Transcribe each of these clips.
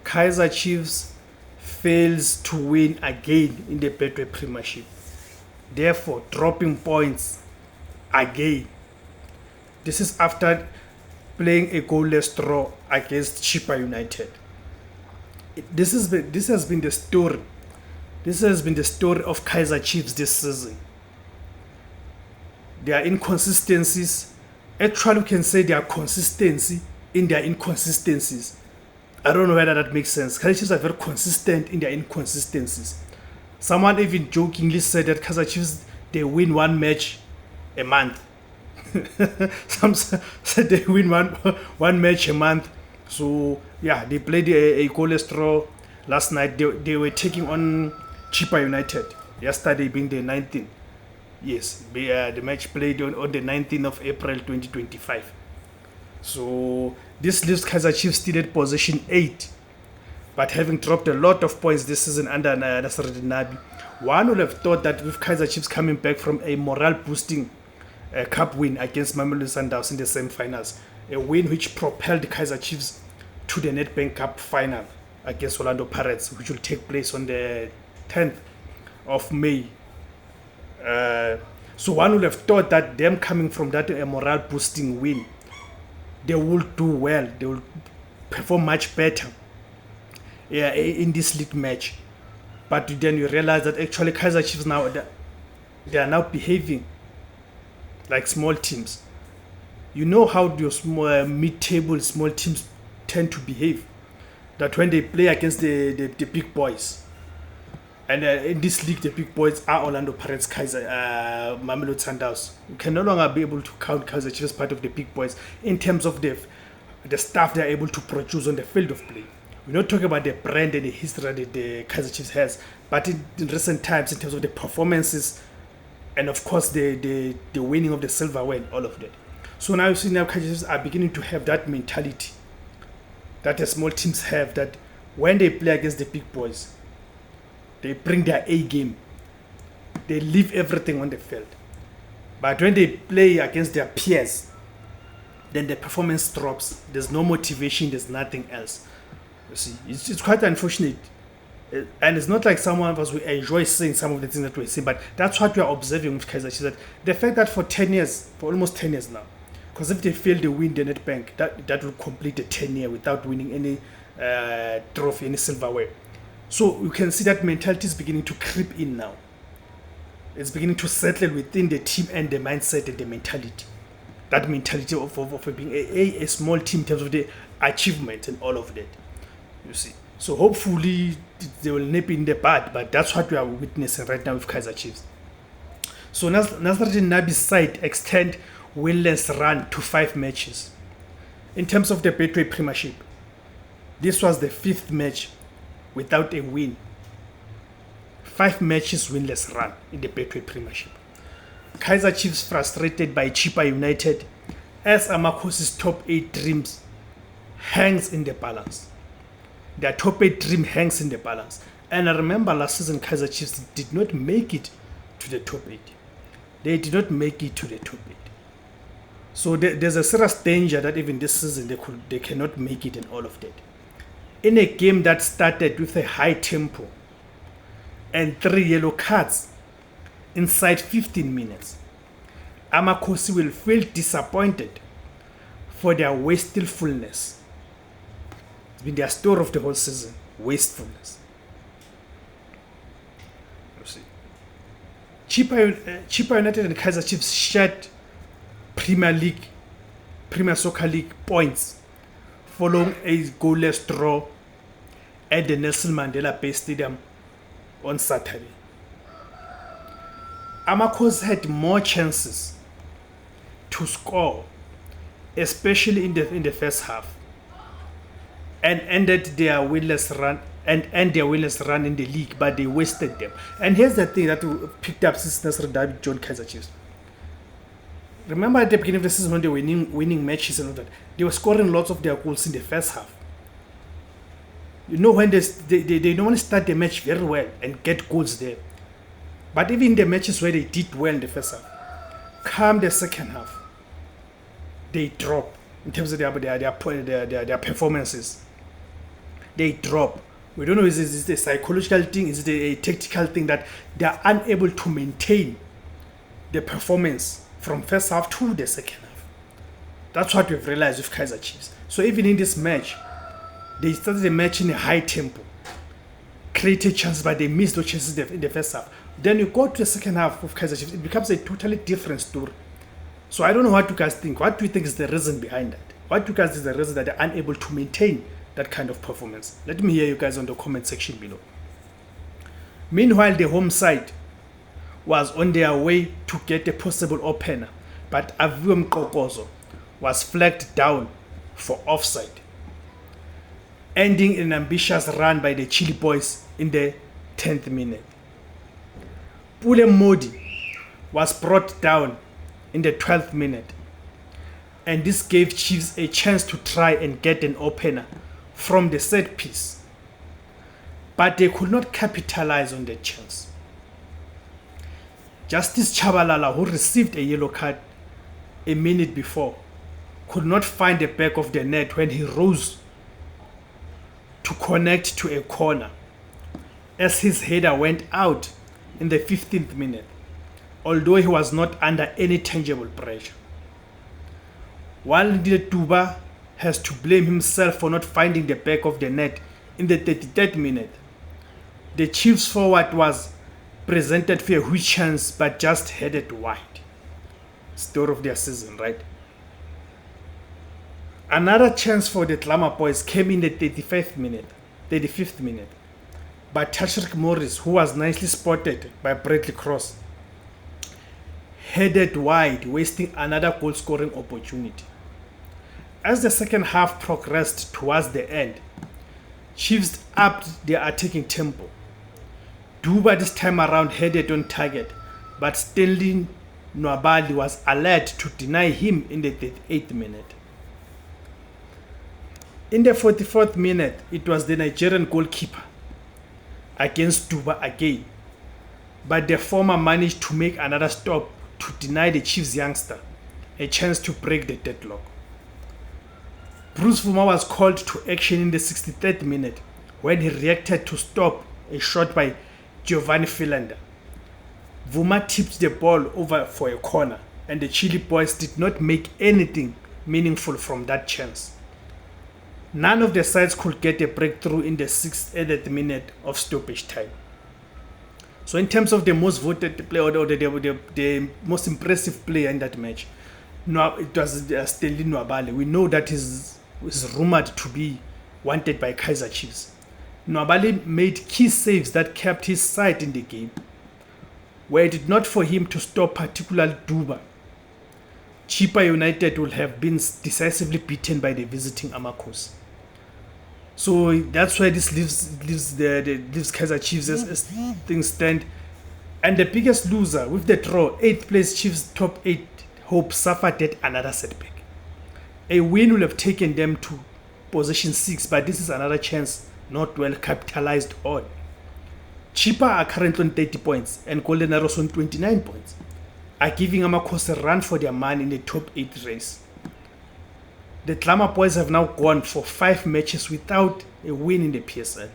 Kaizer Chiefs fails to win again in the Betway Premiership, therefore dropping points again. This is after playing a goalless draw against Chippa United. This has been the story. This has been the story of Kaizer Chiefs this season. There are inconsistencies. Actually, we can say there are consistency in their inconsistencies. I don't know whether that makes sense. Kaizer Chiefs are very consistent in their inconsistencies. Someone even jokingly said that Kaizer Chiefs, they win one match a month. Some said they win one match a month. So yeah, they played a goalless draw last night. They were taking on Chippa United yesterday, being the 19th. Yes, the match played on the 19th of April 2025. So this leaves Kaizer Chiefs still at position 8, but having dropped a lot of points this season under Nasreddin Nabi. One would have thought that with Kaizer Chiefs coming back from a morale-boosting cup win against Mamelodi Sundowns in the semi-finals, a win which propelled Kaizer Chiefs to the Nedbank Cup final against Orlando Pirates, which will take place on the 10th of May. So one would have thought that them coming from that morale-boosting win, they will do well. They will perform much better in this league match. But then you realize that actually Kaizer Chiefs now, they are now behaving like small teams. You know how your small, mid-table small teams tend to behave. That when they play against the big boys, and in this league the big boys are Orlando Pirates, Mamelodi Sundowns. You can no longer be able to count Kaizer Chiefs as part of the big boys in terms of the stuff they are able to produce on the field of play. We're not talking about the brand and the history that the Kaizer Chiefs has, but in recent times in terms of the performances and of course the winning of the silverware and all of that. So now you see now Kaizer Chiefs are beginning to have that mentality that the small teams have, that when they play against the big boys, they bring their A game. They leave everything on the field. But when they play against their peers, then the performance drops. There's no motivation, there's nothing else. You see, it's quite unfortunate. And it's not like some of us, we enjoy seeing some of the things that we see, but that's what we are observing with Kaizer Chiefs. That the fact that for almost 10 years now, because if they fail to win the Nedbank, that will complete the 10 year without winning any trophy, any silverware. So you can see that mentality is beginning to creep in now. It's beginning to settle within the team and the mindset and the mentality. That mentality of being a small team in terms of the achievement and all of that. You see. So hopefully they will nip in the bud, but that's what we are witnessing right now with Kaizer Chiefs. So Nasreddin Nabi's side extend winless run to 5 matches. In terms of the Betway Premiership, this was the 5th match without a win. 5 matches winless run in the Betway Premiership. Kaizer Chiefs frustrated by Chippa United as Amakhosi's top 8 dreams hangs in the balance. Their top 8 dream hangs in the balance. And I remember last season Kaizer Chiefs did not make it to the top 8. They did not make it to the top 8. So there's a serious danger that even this season they cannot make it and all of that. In a game that started with a high tempo and 3 yellow cards inside 15 minutes, Amakhosi will feel disappointed for their wastefulness. It's been their story of the whole season, wastefulness. You see. Chippa United and Kaizer Chiefs shared Premier Soccer League points following a goalless draw at the Nelson Mandela Bay Stadium on Saturday. Amakhosi had more chances to score, especially in the first half, and ended their winless run in the league, but they wasted them. And here's the thing that we picked up since Nasreddin Nabi joined Kaizer Chiefs. Remember at the beginning of the season when they were winning matches and all that, they were scoring lots of their goals in the first half. You know, when they normally start the match very well and get goals there. But even in the matches where they did well in the first half, come the second half, they drop in terms of their performances. they drop. We don't know, is it a psychological thing, is it a tactical thing that they are unable to maintain the performance from first half to the second half. That's what we've realized with Kaizer Chiefs. So even in this match, they started the match in a high tempo, created chances, but they missed those chances in the first half. Then you go to the second half of Kaizer Chiefs, it becomes a totally different story. So I don't know what you guys think. What do you think is the reason behind that? What do you guys is the reason that they're unable to maintain that kind of performance? Let me hear you guys on the comment section below. Meanwhile, the home side was on their way to get a possible opener, but Aviom Kokozo was flagged down for offside, ending an ambitious run by the Chile boys in the 10th minute. Pule Modi was brought down in the 12th minute, and this gave Chiefs a chance to try and get an opener from the set piece, but they could not capitalize on the chance. Justice Chabalala, who received a yellow card a minute before, could not find the back of the net when he rose to connect to a corner as his header went out in the 15th minute, although he was not under any tangible pressure. While Tuba has to blame himself for not finding the back of the net in the 33rd minute, the Chiefs forward was presented for a huge chance but just headed wide. Story of their season, right? Another chance for the Tlama boys came in the 35th minute, but Tashrik Morris, who was nicely spotted by Bradley Cross, headed wide, wasting another goal-scoring opportunity. As the second half progressed towards the end, Chiefs upped their attacking tempo. Duba this time around headed on target, but Stanley Nwabali was alert to deny him in the 38th minute. In the 44th minute, it was the Nigerian goalkeeper against Duba again, but the former managed to make another stop to deny the Chiefs youngster a chance to break the deadlock. Bruce Vuma was called to action in the 63rd minute when he reacted to stop a shot by Giovanni Philander. Vuma tipped the ball over for a corner, and the Chile boys did not make anything meaningful from that chance. None of the sides could get a breakthrough in the 68th minute of stoppage time. So in terms of the most voted player or the most impressive player in that match, it was Stanley Nwabali. We know that is rumored to be wanted by Kaizer Chiefs. Nwabali made key saves that kept his side in the game. Were it not for him to stop particularly Duba, Chippa United would have been decisively beaten by the visiting Amakhosi. So that's why this leaves Kaizer Chiefs as things stand. And the biggest loser with the draw, 8th place Chiefs top 8 hope suffered yet another setback. A win will have taken them to position 6, but this is another chance not well capitalized on. Chippa are currently on 30 points and Golden Arrows on 29 points, are giving Amakhosi a run for their money in the top 8 race. The Tlama boys have now gone for 5 matches without a win in the PSL.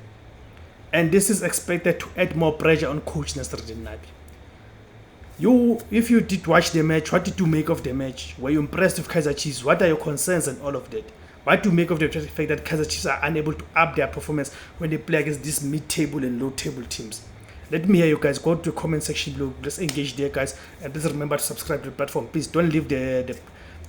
And this is expected to add more pressure on coach Nasreddin Nabi. If you did watch the match, what did you make of the match? Were you impressed with Kaizer Chiefs? What are your concerns and all of that? What do you make of the fact that Kaizer Chiefs are unable to up their performance when they play against these mid-table and low-table teams? Let me hear you guys. Go to the comment section below. Let's engage there, guys. And please remember to subscribe to the platform. Please don't leave the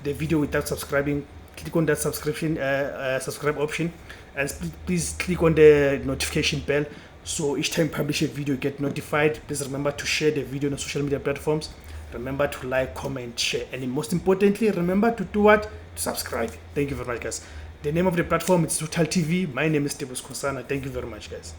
video without subscribing. Click on that subscribe option, and please click on the notification bell so each time I publish a video you get notified. Please remember to share the video on social media platforms. Remember to like, comment, share, and most importantly, remember to do what? To subscribe. Thank you very much, guys. The name of the platform is Total TV. My name is Tebus Kosana. Thank you very much, guys.